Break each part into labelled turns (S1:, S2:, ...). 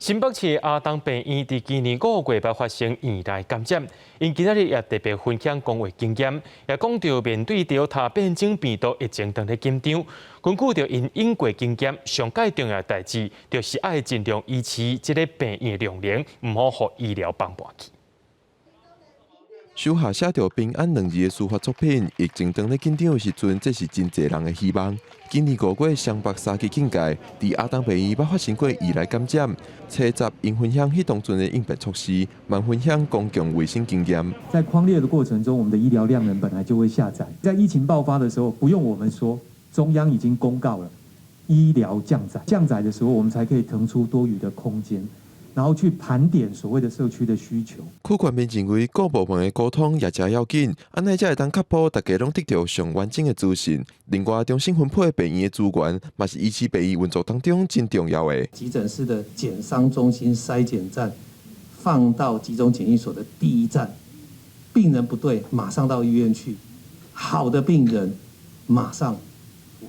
S1: 新北市阿东病院伫今年5月8发生院内感染，因今日也特别分享讲话经验，也讲到面对Delta变种病毒疫情当咧紧张，根据着因英国经验，上界重要代志就是爱尽量维持这个病院量能，唔好予医疗放半去。
S2: 手下写着平安2字的书法作品，疫情当咧紧张的时阵，这是真侪人的希望。今年5月双北三级警戒，伫阿东病院捌发生过医来感染，车集因分享迄当阵的应变措施，慢分享公共卫生经验。
S3: 在匡列的过程中，我们的医疗量能本来就会下载。在疫情爆发的时候，不用我们说，中央已经公告了，医疗降载。降载的时候，我们才可以腾出多余的空间。然后去盘点所谓的社区的需求。
S2: 区块链认为各部门的沟通也真要紧，安尼才会当确保大家拢得到上完整的资讯。另外，中心分配病院的资源，嘛是医师病院运作当中真重要的。
S4: 急诊室的检伤中心筛检站放到集中检疫所的第一站，病人不对，马上到医院去；好的病人，马上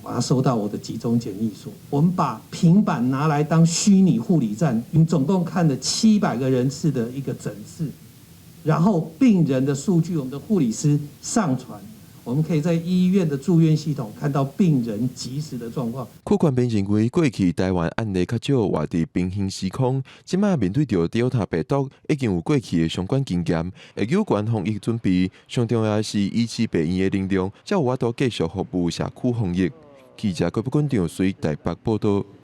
S4: 把它收到我的集中检疫所。我们把平板拿来当虚拟护理站，总共看了700个人次的一个诊室，然后病人的数据，我们的护理师上传。我们可以在医院的住院系统看到病人及时的状况。
S2: 区块链认为，过去台湾案例较少，活伫平行时空，即马面对着 Delta 病毒，已经有过去的相关经验，会有关防疫准备。上重要的是，医治病院的能量，才有法度继续服务社区防疫。记者郭不军长随台北报道。